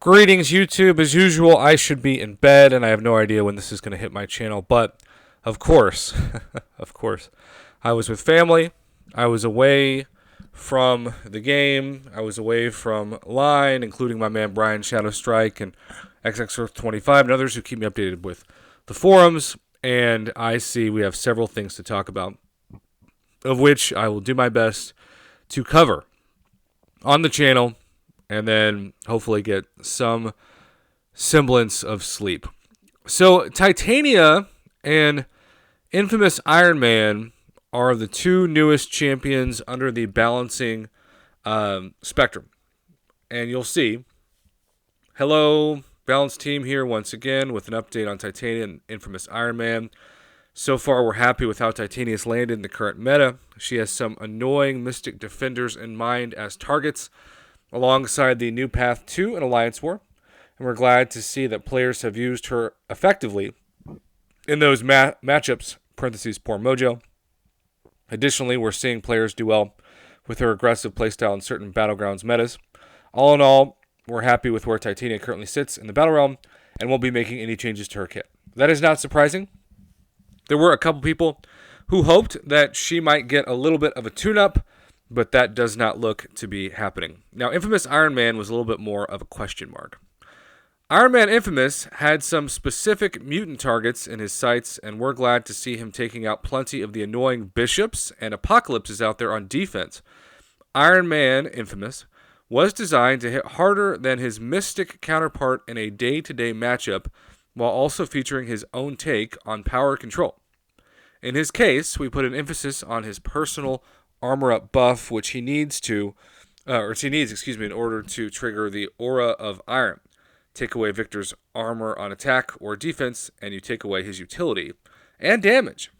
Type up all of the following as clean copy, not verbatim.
Greetings, YouTube. As usual, I should be in bed, and I have no idea when this is going to hit my channel. But, of course, of course, I was with family. I was away from the game. I was away from line, including my man Brian Shadow Strike and XX25 and others who keep me updated with the forums. And I see we have several things to talk about, of which I will do my best to cover on the channel, and then hopefully get some semblance of sleep. So Titania and Infamous Iron Man are the two newest champions under the balancing spectrum. And you'll see, hello, Balance Team here once again with an update on Titania and Infamous Iron Man. So far, we're happy with how Titania's landed in the current meta. She has some annoying Mystic Defenders in mind as targets, alongside the new path to an Alliance War, and we're glad to see that players have used her effectively in those matchups, parentheses, poor mojo. Additionally, we're seeing players do well with her aggressive playstyle in certain Battlegrounds metas. All in all, we're happy with where Titania currently sits in the Battle Realm, and won't be making any changes to her kit. That is not surprising. There were a couple people who hoped that she might get a little bit of a tune-up, but that does not look to be happening. Now, Infamous Iron Man was a little bit more of a question mark. Iron Man Infamous had some specific mutant targets in his sights, and we're glad to see him taking out plenty of the annoying Bishops and Apocalypses out there on defense. Iron Man Infamous was designed to hit harder than his Mystic counterpart in a day-to-day matchup, while also featuring his own take on power control. In his case, we put an emphasis on his personal armor up buff, which he needs in order to trigger the Aura of Iron. Take away Victor's armor on attack or defense, and you take away his utility and damage.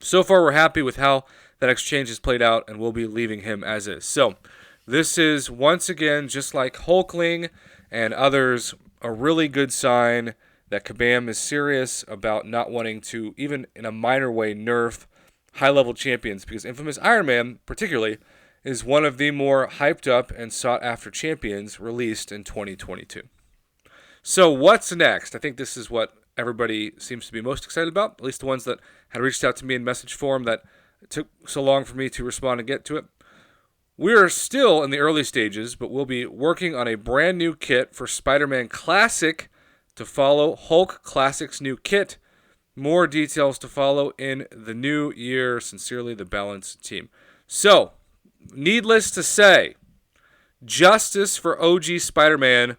So far, we're happy with how that exchange has played out, and we'll be leaving him as is. So, this is, once again, just like Hulkling and others, a really good sign that Kabam is serious about not wanting to, even in a minor way, nerf high-level champions, because Infamous Iron Man, particularly, is one of the more hyped-up and sought-after champions released in 2022. So what's next? I think this is what everybody seems to be most excited about, at least the ones that had reached out to me in message form that took so long for me to respond and get to it. We are still in the early stages, but we'll be working on a brand new kit for Spider-Man Classic to follow Hulk Classic's new kit. More details to follow in the new year. Sincerely, the Balance Team. So, needless to say, justice for OG Spider-Man,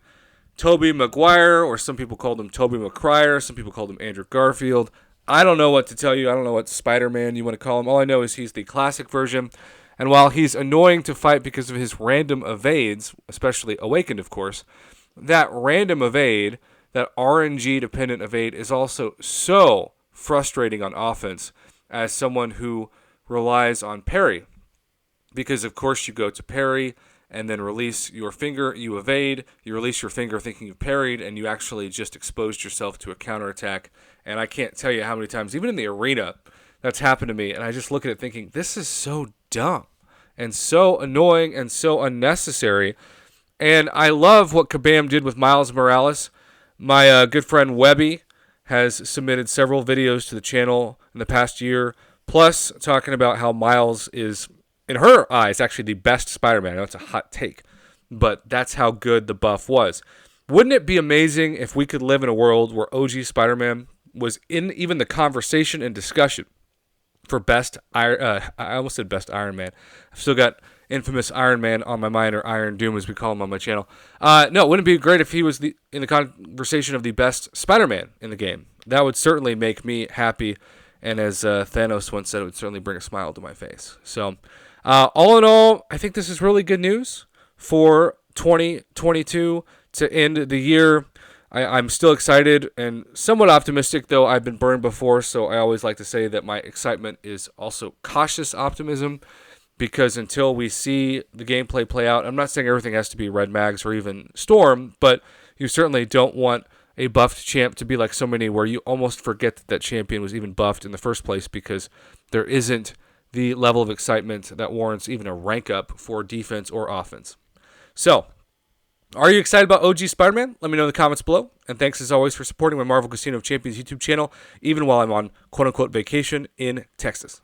Tobey Maguire, or some people called him Tobey McCryer, some people called him Andrew Garfield. I don't know what to tell you. I don't know what Spider-Man you want to call him. All I know is he's the classic version. And while he's annoying to fight because of his random evades, especially Awakened, of course, that random evade, that RNG-dependent evade, is also so frustrating on offense as someone who relies on parry. Because, of course, you go to parry and then release your finger, you evade, you release your finger thinking you've parried, and you actually just exposed yourself to a counterattack. And I can't tell you how many times, even in the arena, that's happened to me. And I just look at it thinking, this is so dumb and so annoying and so unnecessary. And I love what Kabam did with Miles Morales. My good friend Webby has submitted several videos to the channel in the past year, plus talking about how Miles is, in her eyes, actually the best Spider-Man. I know it's a hot take, but that's how good the buff was. Wouldn't it be amazing if we could live in a world where OG Spider-Man was in even the conversation and discussion for best I almost said best Iron Man. I've still got Infamous Iron Man on my mind, or Iron Doom as we call him on my channel. No, wouldn't it be great if he was in the conversation of the best Spider-Man in the game? That would certainly make me happy, and as Thanos once said, it would certainly bring a smile to my face. So, all in all, I think this is really good news for 2022 to end the year. I'm still excited and somewhat optimistic, though I've been burned before, so I always like to say that my excitement is also cautious optimism, because until we see the gameplay play out, I'm not saying everything has to be Red Mags or even Storm, but you certainly don't want a buffed champ to be like so many where you almost forget that that champion was even buffed in the first place, because there isn't the level of excitement that warrants even a rank up for defense or offense. So, Are you excited about OG Spider-Man? Let me know in the comments below. And thanks as always for supporting my Marvel Casino of Champions YouTube channel, even while I'm on quote-unquote vacation in Texas.